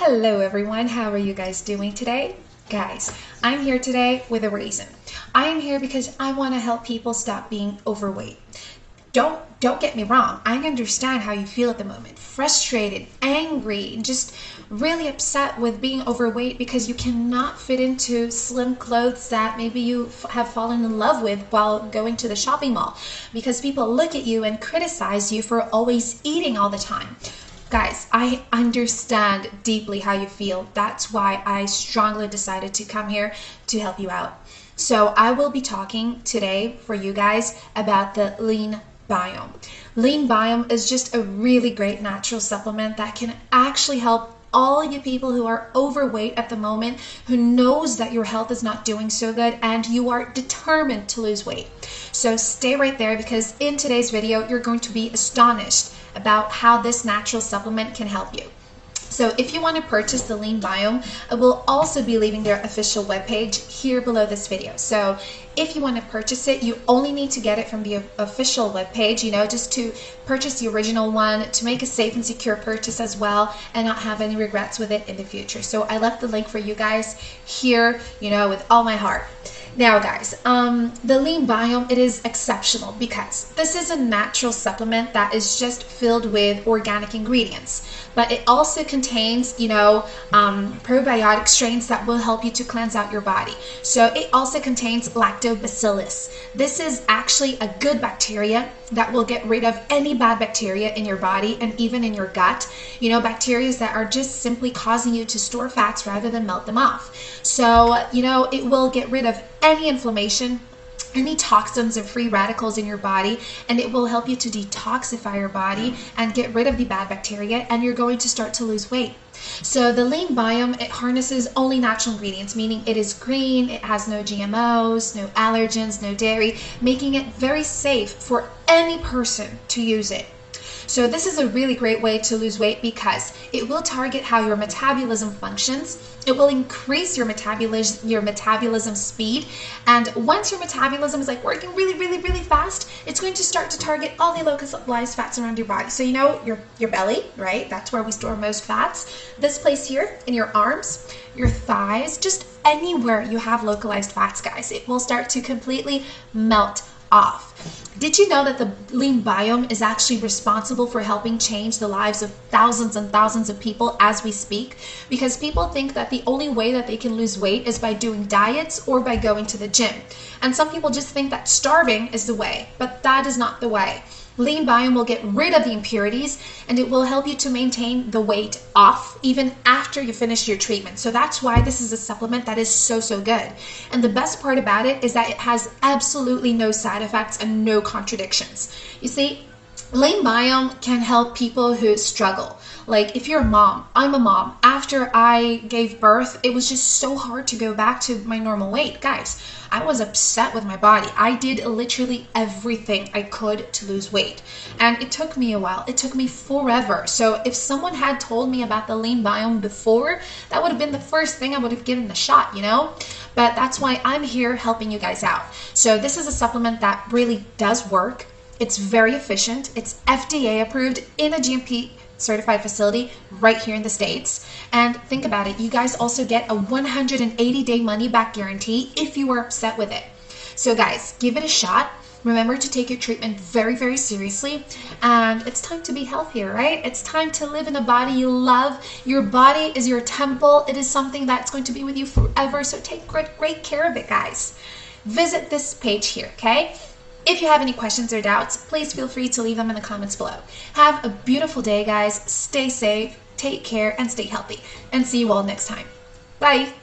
Hello everyone, how are you guys doing today? Guys, I'm here today with a reason. I am here because I want to help people stop being overweight. Don't get me wrong. I understand how you feel at the moment. Frustrated, angry, just really upset with being overweight because you cannot fit into slim clothes that maybe you have fallen in love with while going to the shopping mall, because people look at you and criticize you for always eating all the time. Guys, I understand deeply how you feel. That's why I strongly decided to come here to help you out. So I will be talking today for you guys about the LeanBiome. LeanBiome is just a really great natural supplement that can actually help all you people who are overweight at the moment, who knows that your health is not doing so good and you are determined to lose weight. So stay right there, because in today's video, you're going to be astonished about how this natural supplement can help you. So if you want to purchase the LeanBiome, I will also be leaving their official webpage here below this video. So if you want to purchase it, you only need to get it from the official webpage, just to purchase the original one, to make a safe and secure purchase as well, and not have any regrets with it in the future. So I left the link for you guys here, with all my heart. Now guys, the LeanBiome, it is exceptional because this is a natural supplement that is just filled with organic ingredients, but it also contains, probiotic strains that will help you to cleanse out your body. So it also contains lactobacillus. This is actually a good bacteria that will get rid of any bad bacteria in your body and even in your gut, bacteria that are just simply causing you to store fats rather than melt them off. So, it will get rid of any inflammation, any toxins and free radicals in your body, and it will help you to detoxify your body and get rid of the bad bacteria, and you're going to start to lose weight. So the LeanBiome, it harnesses only natural ingredients, meaning it is green, it has no GMOs, no allergens, no dairy, making it very safe for any person to use it. So this is a really great way to lose weight because it will target how your metabolism functions. It will increase your metabolism speed, and once your metabolism is working really fast, it's going to start to target all the localized fats around your body. So your belly, right? That's where we store most fats. This place here in your arms, your thighs, just anywhere you have localized fats, guys, it will start to completely melt off. Did you know that the LeanBiome is actually responsible for helping change the lives of thousands and thousands of people as we speak? Because people think that the only way that they can lose weight is by doing diets or by going to the gym. And some people just think that starving is the way, but that is not the way. LeanBiome will get rid of the impurities, and it will help you to maintain the weight off even after you finish your treatment. So that's why this is a supplement that is so good. And the best part about it is that it has absolutely no side effects and no contradictions. You see, LeanBiome can help people who struggle. Like if you're a mom, I'm a mom. After I gave birth, it was just so hard to go back to my normal weight. Guys, I was upset with my body. I did literally everything I could to lose weight. And it took me a while. It took me forever. So if someone had told me about the LeanBiome before, that would have been the first thing I would have given a shot, But that's why I'm here helping you guys out. So this is a supplement that really does work. It's very efficient. It's FDA approved in a GMP certified facility right here in the States. And think about it, you guys also get a 180-day money back guarantee if you are upset with it. So guys, give it a shot. Remember to take your treatment very seriously. And it's time to be healthier, right? It's time to live in a body you love. Your body is your temple. It is something that's going to be with you forever. So take great care of it, guys. Visit this page here, okay? If you have any questions or doubts, please feel free to leave them in the comments below. Have a beautiful day, guys. Stay safe, take care, and stay healthy. And see you all next time. Bye.